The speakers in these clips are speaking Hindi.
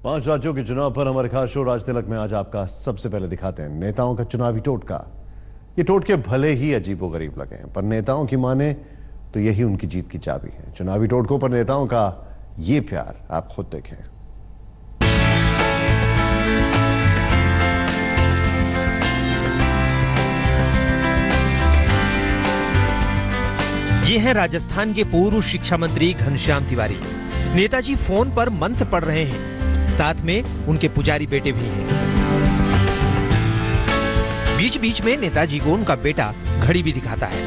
5 राज्यों के चुनाव पर हमारे खास शो राज तिलक में आज आपका सबसे पहले दिखाते हैं नेताओं का चुनावी टोटका। ये टोटके भले ही अजीबोगरीब लगे हैं, पर नेताओं की माने तो यही उनकी जीत की चाबी है। चुनावी टोटकों पर नेताओं का ये प्यार आप खुद देखें। ये हैं राजस्थान के पूर्व शिक्षा मंत्री घनश्याम तिवारी। नेताजी फोन पर मंत्र पढ़ रहे हैं, साथ में उनके पुजारी बेटे भी हैं। बीच बीच में नेताजी को उनका बेटा घड़ी भी दिखाता है।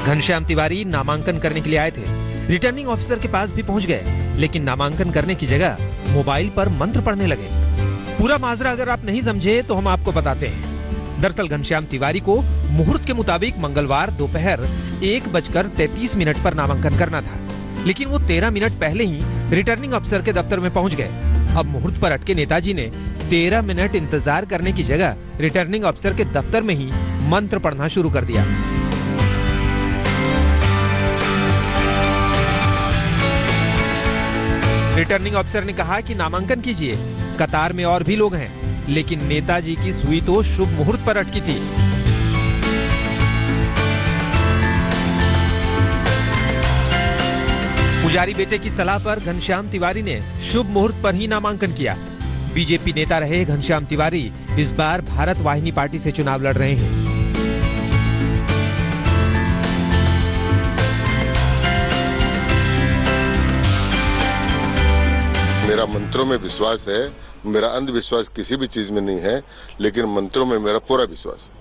घनश्याम तिवारी नामांकन करने के लिए आए थे। रिटर्निंग ऑफिसर के पास भी पहुंच गए, लेकिन नामांकन करने की जगह मोबाइल पर मंत्र पढ़ने लगे। पूरा माजरा अगर आप नहीं समझे तो हम आपको बताते हैं। दरअसल घनश्याम तिवारी को मुहूर्त के मुताबिक मंगलवार दोपहर 1:33 पर नामांकन करना था, लेकिन वो 13 मिनट पहले ही रिटर्निंग अफसर के दफ्तर में पहुंच गए। अब मुहूर्त पर अटके नेताजी ने 13 मिनट इंतजार करने की जगह रिटर्निंग अफसर के दफ्तर में ही मंत्र पढ़ना शुरू कर दिया। रिटर्निंग अफसर ने कहा कि नामांकन कीजिए, कतार में और भी लोग हैं, लेकिन नेताजी की सुई तो शुभ मुहूर्त पर अटकी थी। पुजारी बेटे की सलाह पर घनश्याम तिवारी ने शुभ मुहूर्त पर ही नामांकन किया। बीजेपी नेता रहे घनश्याम तिवारी इस बार भारत वाहिनी पार्टी से चुनाव लड़ रहे हैं। मेरा मंत्रों में विश्वास है, मेरा अंधविश्वास किसी भी चीज में नहीं है, लेकिन मंत्रों में मेरा पूरा विश्वास है।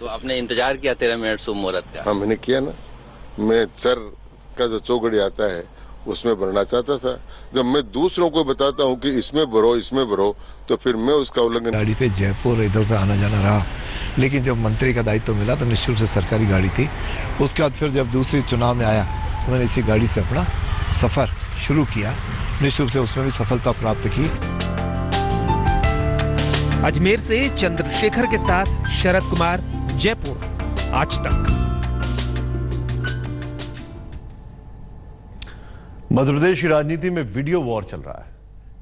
तो आपने इंतजार किया 13 मिनट शुभ मुहूर्त का? हाँ, मैंने किया ना। मैं सर का जो चौघड़ी आता है उसमें भरना चाहता था। जब मैं दूसरों को बताता हूँ कि इसमें भरो, तो फिर मैं उसका उल्लंघन। गाड़ी पे जयपुर इधर उधर आना जाना रहा, लेकिन जब मंत्री का दायित्व मिला तो निश्चित से सरकारी गाड़ी थी। उसके बाद फिर जब दूसरी चुनाव में आया तो मैंने इसी गाड़ी से अपना सफर शुरू किया। निश्चित से उसमें भी सफलता प्राप्त की। अजमेर से चंद्रशेखर के साथ शरद कुमार, जयपुर, आज तक। मध्य प्रदेश की राजनीति में वीडियो वॉर चल रहा है।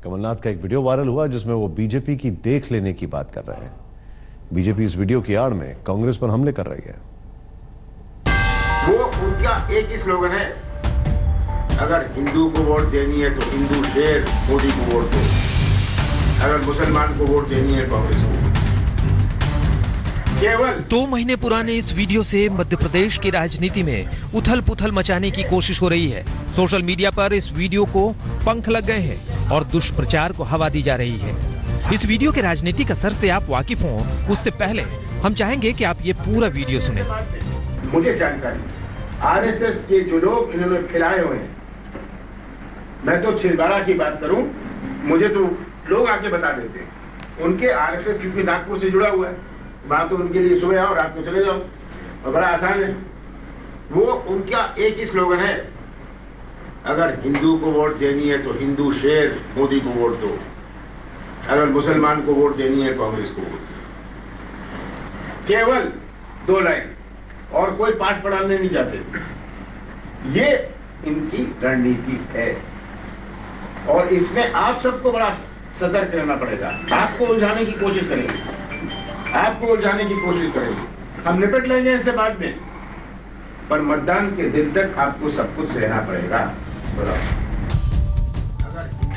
कमलनाथ का एक वीडियो वायरल हुआ जिसमें वो बीजेपी की देख लेने की बात कर रहे हैं। बीजेपी इस वीडियो की आड़ में कांग्रेस पर हमले कर रही है। वो उनका एक ही स्लोगन है, अगर हिंदू को वोट देनी है तो हिंदू शेर मोदी को वोट दो, अगर मुसलमान को वोट देनी है कांग्रेस को। केवल 2 महीने पुराने इस वीडियो से मध्य प्रदेश की राजनीति में उथल पुथल मचाने की कोशिश हो रही है। सोशल मीडिया पर इस वीडियो को पंख लग गए हैं और दुष्प्रचार को हवा दी जा रही है। इस वीडियो के राजनीतिक असर से आप वाकिफ हों, उससे पहले हम चाहेंगे कि आप ये पूरा वीडियो सुने। मुझे जानकारी आरएसएस के जो लोग इन्होंने फैलाए हुए हैं, मैं तो छिंदवाड़ा की बात करूं, मुझे तो लोग आके बता देते हैं उनके आरएसएस, क्योंकि नागपुर से जुड़ा हुआ है, वहां तो उनके लिए सुबह आओ रात को चले जाओ और बड़ा आसान है। वो उनका एक ही स्लोगन है, अगर हिंदू को वोट देनी है तो हिंदू शेर मोदी को वोट दो, अगर मुसलमान को वोट देनी है कांग्रेस को वोट दो। केवल 2 लाइन, और कोई पाठ पढ़ाने नहीं जाते। ये इनकी रणनीति है और इसमें आप सबको बड़ा सतर्क रहना पड़ेगा। आपको उलझाने की कोशिश करेंगे, हम निपट लेंगे इनसे बाद में, पर मतदान के दिन तक आपको सब कुछ सहना पड़ेगा।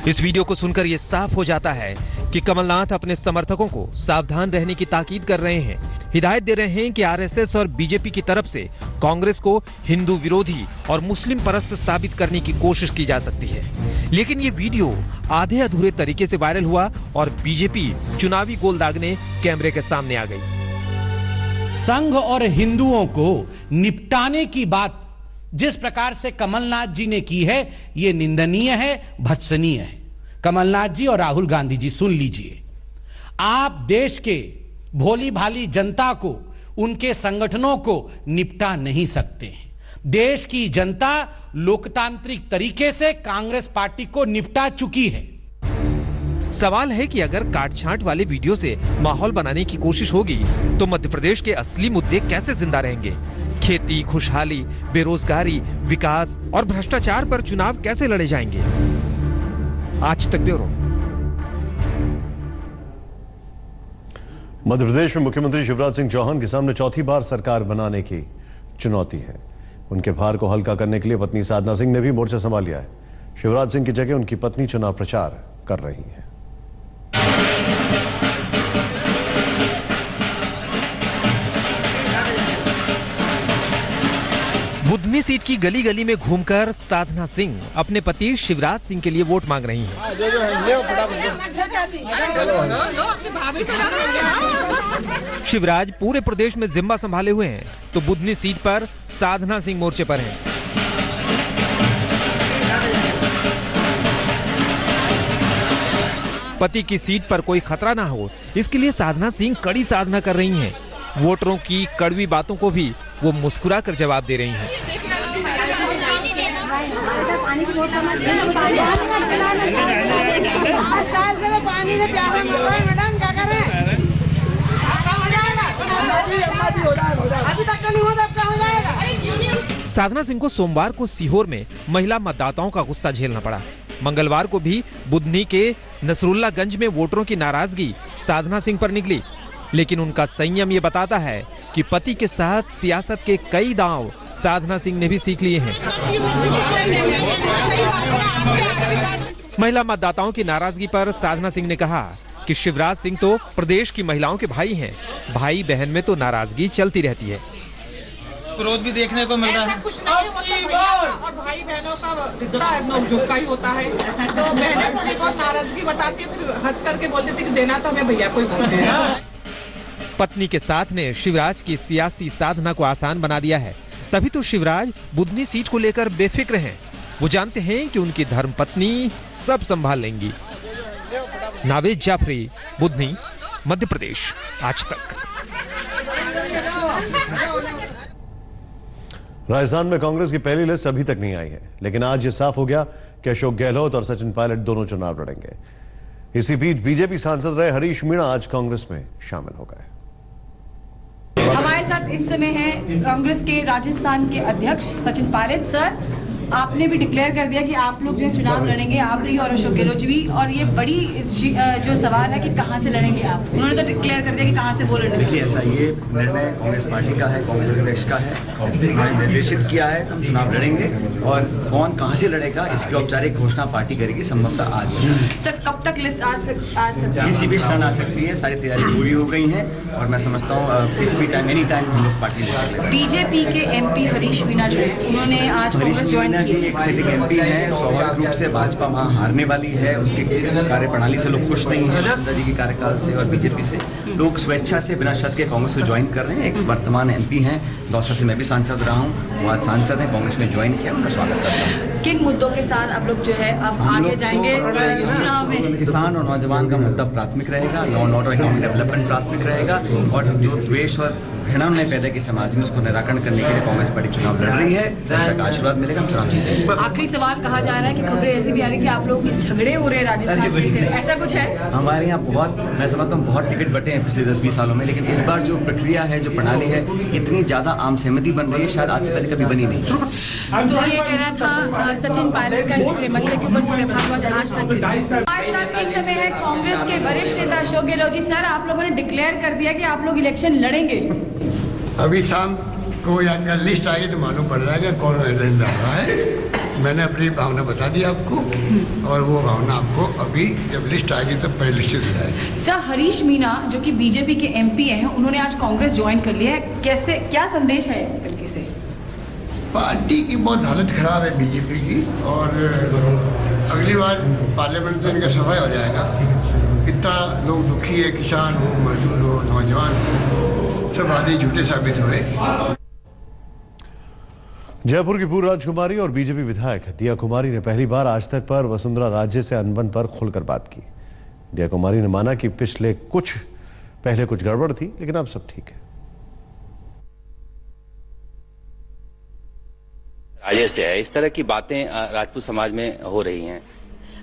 इस वीडियो को सुनकर ये साफ हो जाता है कि कमलनाथ अपने समर्थकों को सावधान रहने की ताकीद कर रहे हैं। हिदायत दे रहे हैं कि आरएसएस और बीजेपी की तरफ से कांग्रेस को हिंदू विरोधी और मुस्लिम परस्त साबित करने की कोशिश की जा सकती है। लेकिन ये वीडियो आधे अधूरे तरीके से वायरल हुआ और बीजेपी चुनावी गोल दागने कैमरे के सामने आ गई। संघ और हिंदुओं को निपटाने की बात जिस प्रकार से कमलनाथ जी ने की है, ये निंदनीय है, भत्सनीय है। कमलनाथ जी और राहुल गांधी जी, सुन लीजिए, आप देश के भोली भाली जनता को, उनके संगठनों को निपटा नहीं सकते हैं। देश की जनता लोकतांत्रिक तरीके से कांग्रेस पार्टी को निपटा चुकी है। सवाल है कि अगर काटछांट वाले वीडियो से माहौल बनाने की कोशिश होगी तो मध्य प्रदेश के असली मुद्दे कैसे जिंदा रहेंगे? खेती, खुशहाली, बेरोजगारी, विकास और भ्रष्टाचार पर चुनाव कैसे लड़े जाएंगे? आज तक ब्यूरो। मध्य प्रदेश में मुख्यमंत्री शिवराज सिंह चौहान के सामने चौथी बार सरकार बनाने की चुनौती है। उनके भार को हल्का करने के लिए पत्नी साधना सिंह ने भी मोर्चा संभाल लिया है। शिवराज सिंह की जगह उनकी पत्नी चुनाव प्रचार कर रही हैं। बुधनी सीट की गली गली में घूमकर साधना सिंह अपने पति शिवराज सिंह के लिए वोट मांग रही हैं। शिवराज पूरे प्रदेश में जिम्मा संभाले हुए हैं, तो बुधनी सीट पर साधना सिंह मोर्चे पर हैं। पति की सीट पर कोई खतरा ना हो, इसके लिए साधना सिंह कड़ी साधना कर रही हैं। वोटरों की कड़वी बातों को भी वो मुस्कुरा कर जवाब दे रही हैं। साधना सिंह को सोमवार को सीहोर में महिला मतदाताओं का गुस्सा झेलना पड़ा। मंगलवार को भी बुधनी के नसरुल्लागंज में वोटरों की नाराजगी साधना सिंह पर निकली, लेकिन उनका संयम ये बताता है कि पति के साथ सियासत के कई दांव साधना सिंह ने भी सीख लिए हैं। महिला मतदाताओं की नाराजगी पर साधना सिंह ने कहा कि शिवराज सिंह तो प्रदेश की महिलाओं के भाई हैं, भाई बहन में तो नाराजगी चलती रहती है। क्रोध भी देखने को मिल रहा है। कुछ नहीं, वो तो भैया और भाई बहनों का रिश्ता नोक-झोंक का ही होता है। तो बहनें थोड़ी बहुत नाराजगी बताती है, फिर हंस करके बोल देती कि देना तो हमें भैया को ही बोलते हैं। पत्नी के साथ ने शिवराज की सियासी साधना को आसान बना दिया है, तभी तो शिवराज बुधनी सीट को लेकर बेफिक्र हैं। वो जानते हैं कि उनकी धर्मपत्नी सब संभाल लेंगी। नावेद जाफरी, बुधनी, मध्य प्रदेश, आज तक। राजस्थान में कांग्रेस की पहली लिस्ट अभी तक नहीं आई है, लेकिन आज ये साफ हो गया कि अशोक गहलोत और सचिन पायलट दोनों चुनाव लड़ेंगे। इसी बीच बीजेपी सांसद रहे हरीश मीणा आज कांग्रेस में शामिल हो गए। हमारे साथ इस समय है कांग्रेस के राजस्थान के अध्यक्ष सचिन पायलट। सर, आपने भी डिक्लेयर कर दिया कि आप लोग जो चुनाव लड़ेंगे, आप भी और अशोक गहलोत जी भी, और ये बड़ी जो सवाल है कि कहां से लड़ेंगे आप। उन्होंने तो डिक्लेयर कर दिया कि कहां से वो लड़ेंगे। देखिए, ऐसा ये निर्णय कांग्रेस पार्टी का है, कांग्रेस अध्यक्ष का है। उन्होंने निर्देशित किया है हम चुनाव लड़ेंगे, और कौन कहां से लड़ेगा इसकी औपचारिक घोषणा पार्टी करेगी, संभवतः आज। सर, कब तक लिस्ट आ सकती है? किसी भी क्षण आ सकती है, सारी तैयारी पूरी हो गई है, और मैं समझता हूँ किसी भी time, any time Congress party list. BJP के एमपी हरीश मीणा जो है, उन्होंने आज कांग्रेस ज्वाइन की। एक सिटिंग एमपी है, स्वाभाविक रूप से भाजपा वहाँ हारने वाली है, उसके कार्यप्रणाली से लोग खुश नहीं है, नड्डा जी के कार्यकाल से और बीजेपी से। लोग स्वेच्छा से बिना शर्त के कांग्रेस को ज्वाइन कर रहे हैं। एक वर्तमान एमपी हैं, दौसा से मैं भी सांसद रहा हूँ, वो आज सांसद हैं, कांग्रेस में ज्वाइन किया, उनका स्वागत करता हूँ। किन मुद्दों के साथ आप लोग जो है अब आगे जाएंगे चुनाव में? किसान और नौजवान का मुद्दा प्राथमिक रहेगा, law and order, economic development प्राथमिक रहेगा, और जो द्वेष और घृणा उन्होंने पैदा की समाज में, उसको निराकरण करने के लिए कांग्रेस पार्टी चुनाव लड़ रही है। जब तक आशीर्वाद मिलेगा हम चुनाव जीतेंगे। आखिरी सवाल, कहा जा रहा है कि खबरें ऐसी भी आ रही कि आप लोग झगड़े हो रहे हैं राजस्थान से, ऐसा कुछ है? हमारे यहाँ बहुत, मैं समझता हूँ बहुत टिकट बटे हैं पिछले 10-20 सालों में, लेकिन इस बार जो प्रक्रिया है, जो प्रणाली है, इतनी ज्यादा आम सहमति बन रही है, शायद आज से पहले कभी बनी नहीं। तो ये कहना था सचिन पायलट का, इस पूरे मसले के ऊपर प्रभाव आज तक। हमारे साथ इस समय है कांग्रेस के वरिष्ठ नेता अशोक गहलोत जी। सर, आप लोगों ने डिक्लेयर कर दिया कि आप लोग इलेक्शन लड़ेंगे। अभी शाम को या कल लिस्ट आएगी तो मालूम पड़ जाएगा कौन लड़ रहा है। मैंने अपनी भावना बता दी आपको, और वो भावना आपको अभी जब लिस्ट आएगी तब पहले लिस्ट आएगी। सर, हरीश मीणा जो कि बीजेपी के एमपी हैं, उन्होंने आज कांग्रेस ज्वाइन कर लिया है, कैसे, क्या संदेश है तरीके से? पार्टी की बहुत हालत खराब है बीजेपी की, और अगली बार पार्लियामेंट में इनका सफाई हो जाएगा। इतना लोग दुखी है, किसान हो, मजदूर हो, नौजवान हो, सब आदि झूठे साबित हुए। जयपुर की पूर्व राजकुमारी और बीजेपी विधायक दिया कुमारी ने पहली बार आज तक पर वसुंधरा राजे से अनबन पर खुलकर बात की। दिया कुमारी ने माना कि पहले कुछ गड़बड़ थी, लेकिन अब सब ठीक है। राजे से है, इस तरह की बातें राजपूत समाज में हो रही हैं।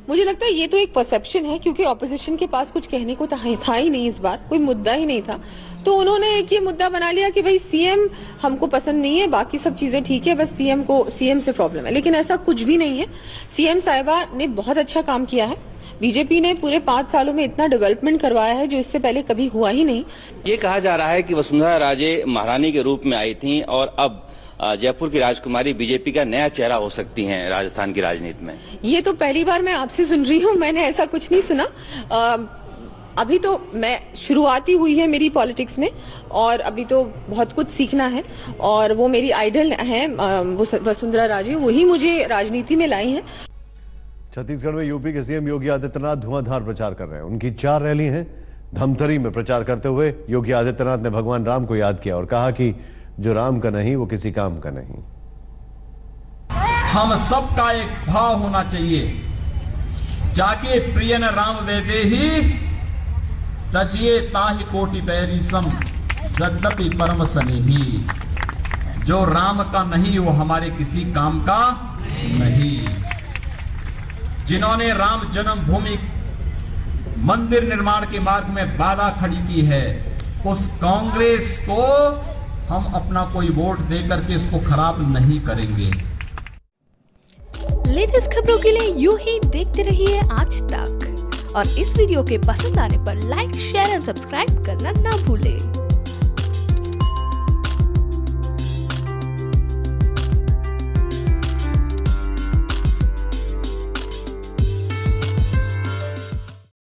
मुझे लगता है ये तो एक परसेप्शन है, क्योंकि ऑपोजिशन के पास कुछ कहने को था ही नहीं, इस बार कोई मुद्दा ही नहीं था, तो उन्होंने एक ये मुद्दा बना लिया कि भाई सीएम हमको पसंद नहीं है, बाकी सब चीजें ठीक है, बस सीएम से प्रॉब्लम है। लेकिन ऐसा कुछ भी नहीं है। सीएम साहिबा ने बहुत अच्छा काम किया है। बीजेपी ने पूरे 5 सालों में इतना डेवलपमेंट करवाया है जो इससे पहले कभी हुआ ही नहीं। ये कहा जा रहा है कि वसुंधरा राजे महारानी के रूप में आई थी और अब जयपुर की राजकुमारी बीजेपी का नया चेहरा हो सकती हैं राजस्थान की राजनीति में। ये तो पहली बार मैं आपसे सुन रही हूँ, मैंने ऐसा कुछ नहीं सुना। अभी तो मैं शुरुआती हुई है मेरी पॉलिटिक्स में, और अभी तो बहुत कुछ सीखना है, और वो मेरी आइडल हैं वसुंधरा राजे, वही मुझे राजनीति में लाई हैं। छत्तीसगढ़ में यूपी के सीएम योगी आदित्यनाथ धुआंधार प्रचार कर रहे हैं। उनकी 4 रैली हैं। धमतरी में प्रचार करते हुए योगी आदित्यनाथ ने भगवान राम को याद किया और कहा कि जो राम का नहीं वो किसी काम का नहीं। हम सबका एक भाव होना चाहिए, जाके प्रिय न राम वेदे ही तजिए ताहि कोटि बैरी सम यद्यपि परम स्नेही। जो राम का नहीं वो हमारे किसी काम का नहीं। जिन्होंने राम जन्मभूमि मंदिर निर्माण के मार्ग में बाधा खड़ी की है, उस कांग्रेस को हम अपना कोई वोट दे करके इसको खराब नहीं करेंगे। लेटेस्ट खबरों के लिए यूं ही देखते रहिए आज तक, और इस वीडियो के पसंद आने पर लाइक, शेयर एंड सब्सक्राइब करना ना भूलें।